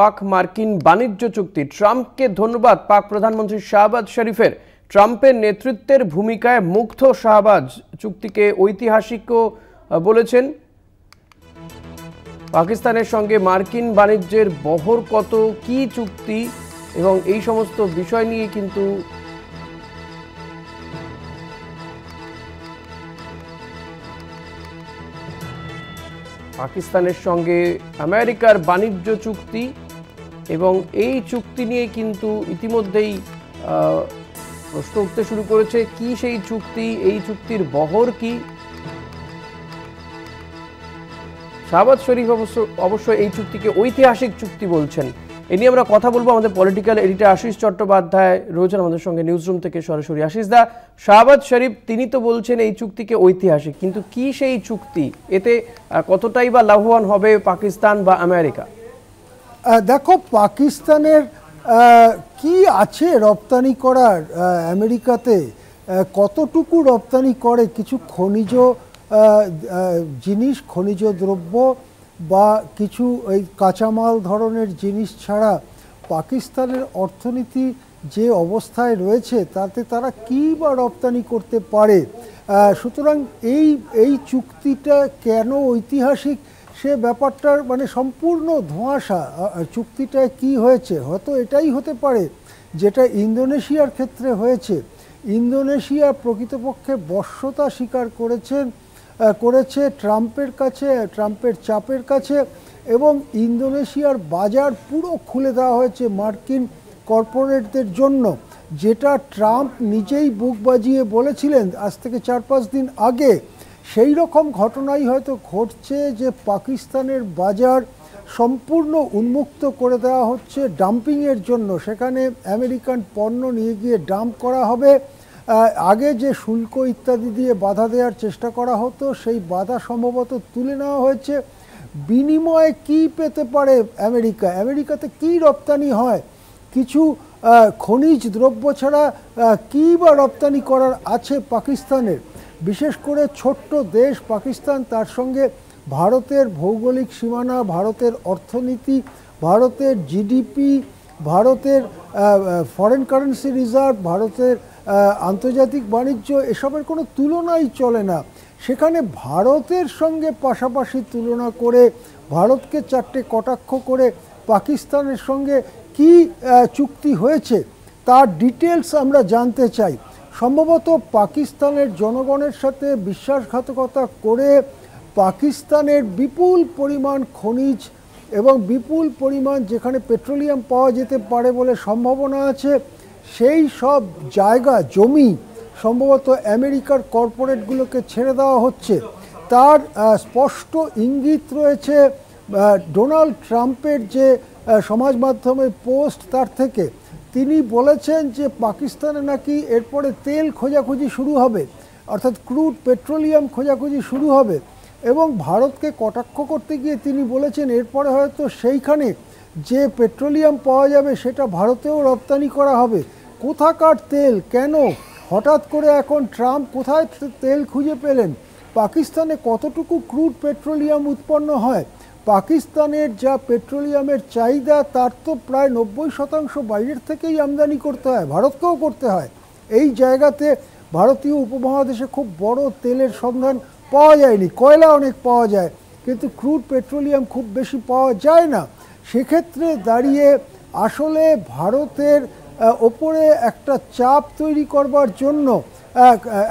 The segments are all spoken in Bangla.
পাক মার্কিন বাণিজ্য চুক্তি, ট্রাম্পকে ধন্যবাদ পাক প্রধানমন্ত্রী শাহবাজ শরীফের। ট্রাম্পের নেতৃত্বের ভূমিকায় মুগ্ধ শাহবাজ, চুক্তিকে ঐতিহাসিকও বলেছেন। পাকিস্তানের সঙ্গে মার্কিন বাণিজ্যের বহর কত, কি চুক্তি এবং এই সমস্ত বিষয় নিয়ে কিন্তু পাকিস্তানের সঙ্গে আমেরিকার বাণিজ্য চুক্তি এবং এই চুক্তি নিয়ে কিন্তু ইতিমধ্যেই প্রশ্ন উঠতে শুরু করেছে। কি সেই চুক্তি, এই চুক্তির বহর কি? শাহবাজ শরীফ অবশ্য এই চুক্তিকে ঐতিহাসিক চুক্তি বলছেন। এ নিয়ে আমরা কথা বলবো। আমাদের পলিটিক্যাল এডিটর আশিস চট্টোপাধ্যায় রয়েছেন আমাদের সঙ্গে নিউজরুম থেকে সরাসরি। আশিস দা, শাহবাজ শরীফ তিনি তো বলছেন এই চুক্তিকে ঐতিহাসিক, কিন্তু কি সেই চুক্তি, এতে কতটাই বা লাভবান হবে পাকিস্তান বা আমেরিকা? দেখো, পাকিস্তানের কি আছে রপ্তানি করার আমেরিকাতে, কতটুকু রপ্তানি করে? কিছু খনিজ জিনিস, খনিজ দ্রব্য বা কিছু এই কাঁচামাল ধরনের জিনিস ছাড়া পাকিস্তানের অর্থনীতি যে অবস্থায় রয়েছে তাতে তারা কী বা রপ্তানি করতে পারে? সুতরাং এই চুক্তিটা কেন ঐতিহাসিক সে ব্যাপারটার মানে সম্পূর্ণ ধোঁয়াশা। চুক্তিটায় কি হয়েছে? হয়তো এটাই হতে পারে যেটা ইন্দোনেশিয়ার ক্ষেত্রে হয়েছে। ইন্দোনেশিয়া প্রকৃতপক্ষে বশ্যতা স্বীকার করেছে ট্রাম্পের কাছে, ট্রাম্পের চাপের কাছে, এবং ইন্দোনেশিয়ার বাজার পুরো খুলে দেওয়া হয়েছে মার্কিন কর্পোরেটদের জন্য, যেটা ট্রাম্প নিজেই বুক বাজিয়ে বলেছিলেন আজ থেকে 4-5 দিন আগে। সেই রকম ঘটনাই হয়তো ঘটছে যে পাকিস্তানের বাজার সম্পূর্ণ উন্মুক্ত করে দেওয়া হচ্ছে ডাম্পিংয়ের জন্য। সেখানে আমেরিকান পণ্য নিয়ে গিয়ে ডাম্প করা হবে। আগে যে শুল্ক ইত্যাদি দিয়ে বাধা দেওয়ার চেষ্টা করা হতো সেই বাধা সম্ভবত তুলে নেওয়া হয়েছে। বিনিময়ে কি পেতে পারে আমেরিকাতে কি রপ্তানি হয়? কিছু খনিজ দ্রব্য ছাড়া কী বা রপ্তানি করার আছে পাকিস্তানের? বিশেষ করে ছোট্ট দেশ পাকিস্তান, তার সঙ্গে ভারতের ভৌগোলিক সীমানা, ভারতের অর্থনীতি, ভারতের জিডিপি, ভারতের ফরেন কারেন্সি রিজার্ভ, ভারতের আন্তর্জাতিক বাণিজ্য, এসবের কোনো তুলনাই চলে না। সেখানে ভারতের সঙ্গে পাশাপাশি তুলনা করে, ভারতকে চারটে কটাক্ষ করে পাকিস্তানের সঙ্গে কি চুক্তি হয়েছে তার ডিটেলস আমরা জানতে চাই। সম্ভবত পাকিস্তানের জনগণের সাথে বিশ্বাসঘাতকতা করে পাকিস্তানের বিপুল পরিমাণ খনিজ এবং বিপুল পরিমাণ যেখানে পেট্রোলিয়াম পাওয়া যেতে পারে বলে সম্ভাবনা আছে, সেই সব জায়গা জমি সম্ভবত আমেরিকার কর্পোরেটগুলোকে ছেড়ে দেওয়া হচ্ছে। তার স্পষ্ট ইঙ্গিত রয়েছে ডোনাল্ড ট্রাম্পের যে সমাজ মাধ্যমে পোস্ট, তার থেকে তিনি বলেছেন যে পাকিস্তানে নাকি এরপরে তেল খোঁজাখুঁজি শুরু হবে, অর্থাৎ ক্রুড পেট্রোলিয়াম খোঁজাখুঁজি শুরু হবে। এবং ভারতকে কটাক্ষ করতে গিয়ে তিনি বলেছেন এরপরে হয়তো সেইখানে যে পেট্রোলিয়াম পাওয়া যাবে সেটা ভারতেও রপ্তানি করা হবে। কোথাকার তেল? কেন হঠাৎ করে এখন ট্রাম্প কোথায় তেল খুঁজে পেলেন? পাকিস্তানে কতটুকু ক্রুড পেট্রোলিয়াম উৎপন্ন হয়? পাকিস্তানের যা পেট্রোলিয়ামের চাহিদা তার তো প্রায় 90% বাইরের থেকেই আমদানি করতে হয়, ভারতকেও করতে হয়। এই জায়গাতে ভারতীয় উপমহাদেশে খুব বড় তেলের সন্ধান পাওয়া যায়নি। কয়লা অনেক পাওয়া যায়, কিন্তু ক্রুড পেট্রোলিয়াম খুব বেশি পাওয়া যায় না। সেক্ষেত্রে দাঁড়িয়ে আসলে ভারতের ওপরে একটা চাপ তৈরি করবার জন্য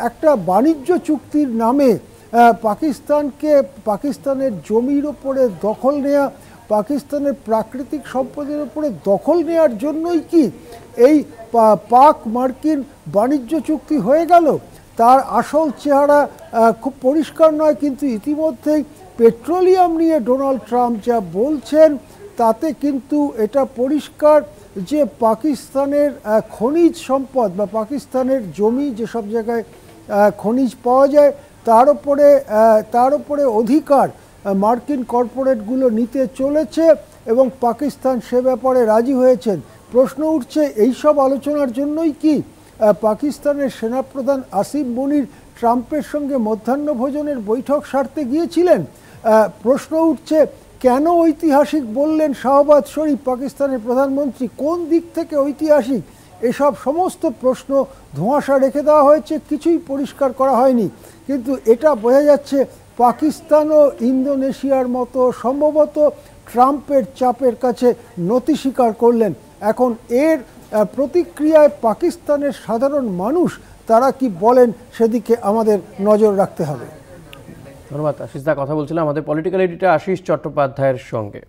একটা বাণিজ্য চুক্তির নামে পাকিস্তানের জমির ওপরে দখল নেওয়া, পাকিস্তানের প্রাকৃতিক সম্পদের উপরে দখল নেওয়ার জন্যই কি এই পাক মার্কিন বাণিজ্য চুক্তি হয়ে গেল? তার আসল চেহারা খুব পরিষ্কার নয়, কিন্তু ইতিমধ্যেই পেট্রোলিয়াম নিয়ে ডোনাল্ড ট্রাম্প যা বলছেন তাতে কিন্তু এটা পরিষ্কার যে পাকিস্তানের খনিজ সম্পদ বা পাকিস্তানের জমি, যেসব জায়গায় খনিজ পাওয়া যায়, তার উপরে অধিকার মার্কিন কর্পোরেটগুলো নিতে চলেছে এবং পাকিস্তান সে ব্যাপারে রাজি হয়েছেন। প্রশ্ন উঠছে এইসব আলোচনার জন্যই কি পাকিস্তানের সেনাপ্রধান আসিম মুনির ট্রাম্পের সঙ্গে মধ্যাহ্নভোজনের বৈঠক সারতে গিয়েছিলেন? প্রশ্ন উঠছে কেন ঐতিহাসিক বললেন শাহবাজ শরীফ পাকিস্তানের প্রধানমন্ত্রী, কোন দিক থেকে ঐতিহাসিক, এসব সমস্ত প্রশ্ন ধোঁয়াশা রেখে দেওয়া হয়েছে, কিছুই পরিষ্কার করা হয়নি। কিন্তু এটা বোঝা যাচ্ছে পাকিস্তানও ইন্দোনেশিয়ার মতো সম্ভবত ট্রাম্পের চাপের কাছে নতি স্বীকার করলেন। এখন এর প্রতিক্রিয়ায় পাকিস্তানের সাধারণ মানুষ তারা কি বলেন সেদিকে আমাদের নজর রাখতে হবে। ধন্যবাদ আশিস দা। কথা বলছিলাম আমাদের পলিটিক্যাল এডিটর আশিস চট্টোপাধ্যায়ের সঙ্গে।